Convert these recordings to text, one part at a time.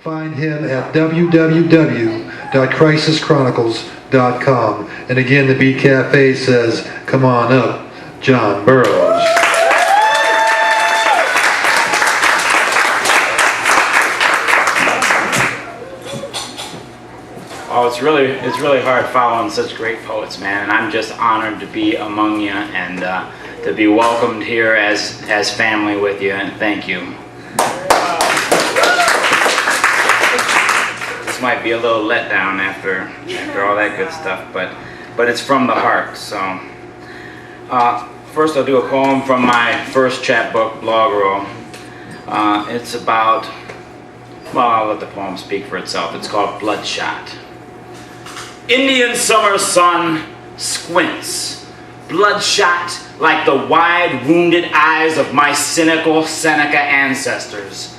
Find him at www.crisischronicles.com. And again, the Beat Cafe says, come on up, John Burroughs. Oh, it's really hard following such great poets, man. And I'm just honored to be among you and to be welcomed here as family with you. And thank you. This might be a little letdown after all that good stuff, but it's from the heart. So first, I'll do a poem from my first chapbook, Bloggerel. It's about, well, I'll let the poem speak for itself. It's called Bloodshot. Indian summer sun squints, bloodshot like the wide, wounded eyes of my cynical Seneca ancestors.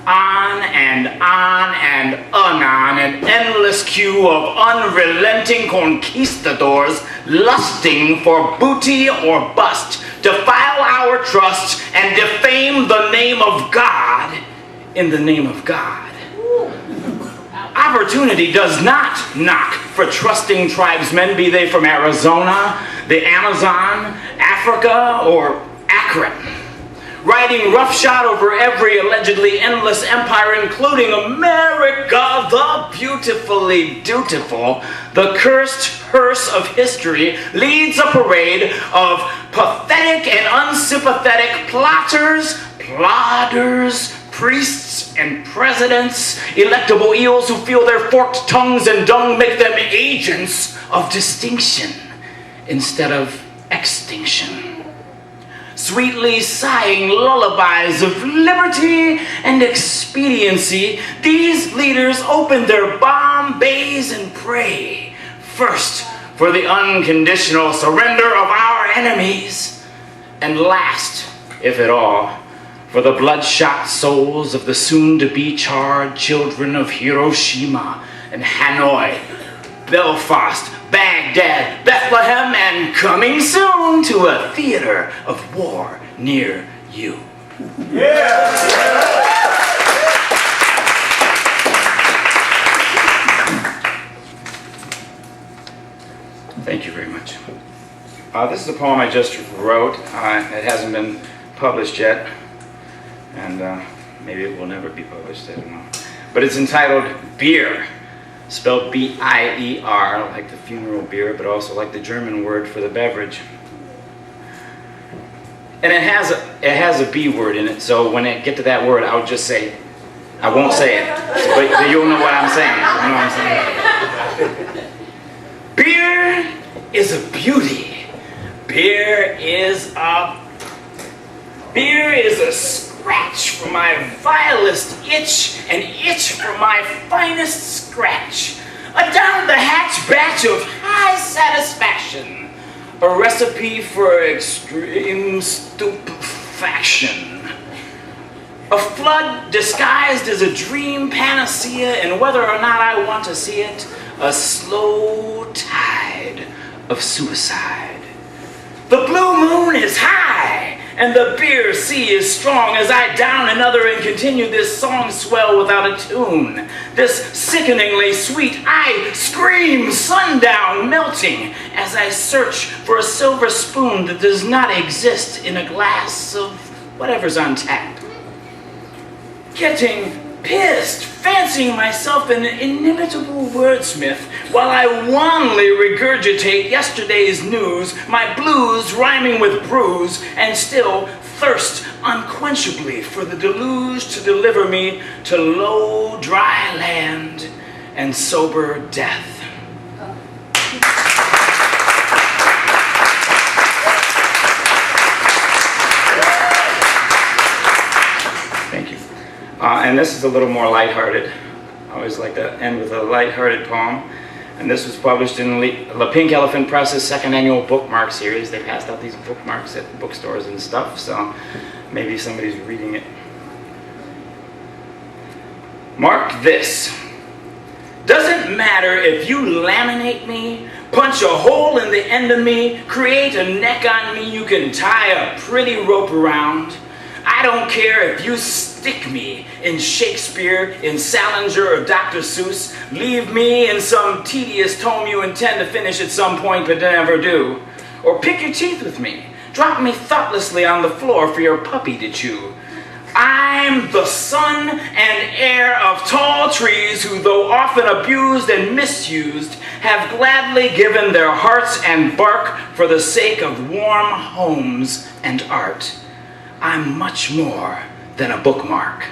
On and on and anon, an endless queue of unrelenting conquistadors lusting for booty or bust, defile our trust and defame the name of God in the name of God. Opportunity does not knock for trusting tribesmen, be they from Arizona, the Amazon, Africa, or Akron. Riding roughshod over every allegedly endless empire, including America, the beautifully dutiful, the cursed hearse of history, leads a parade of pathetic and unsympathetic plotters, plodders, priests and presidents, electable eels who feel their forked tongues and dung make them agents of distinction instead of extinction. Sweetly sighing lullabies of liberty and expediency, these leaders open their Bombays and pray, first for the unconditional surrender of our enemies, and last, if at all, for the bloodshot souls of the soon-to-be charred children of Hiroshima and Hanoi, Belfast, Baghdad, Bethlehem, and coming soon to a theater of war near you. Yeah! Thank you very much. This is a poem I just wrote. It hasn't been published yet. And maybe it will never be published, I don't know. But it's entitled Beer, spelled B-I-E-R, like the funeral beer, but also like the German word for the beverage. And it has a B word in it, so when I get to that word, I'll just say, I won't say it, but you'll know what I'm saying. You know what I'm saying? Beer is a beauty. Beer is a scratch for my vilest itch, an itch for my finest scratch. A down-the-hatch batch of high satisfaction. A recipe for extreme stupefaction. A flood disguised as a dream panacea, and whether or not I want to see it, a slow tide of suicide. The blue moon is high, and the beer sea is strong as I down another and continue this song swell without a tune. This sickeningly sweet, I scream sundown melting as I search for a silver spoon that does not exist in a glass of whatever's on tap. Getting pissed, fancying myself an inimitable wordsmith, while I wanly regurgitate yesterday's news, my blues rhyming with bruise, and still thirst unquenchably for the deluge to deliver me to low, dry land and sober death. And this is a little more lighthearted. I always like to end with a lighthearted poem. And this was published in La Pink Elephant Press's second annual bookmark series. They passed out these bookmarks at bookstores and stuff, so maybe somebody's reading it. Mark this. Doesn't matter if you laminate me, punch a hole in the end of me, create a neck on me you can tie a pretty rope around. I don't care if you Stick me in Shakespeare, in Salinger, or Dr. Seuss. Leave me in some tedious tome you intend to finish at some point but never do. Or pick your teeth with me. Drop me thoughtlessly on the floor for your puppy to chew. I'm the son and heir of tall trees who, though often abused and misused, have gladly given their hearts and bark for the sake of warm homes and art. I'm much more than a bookmark.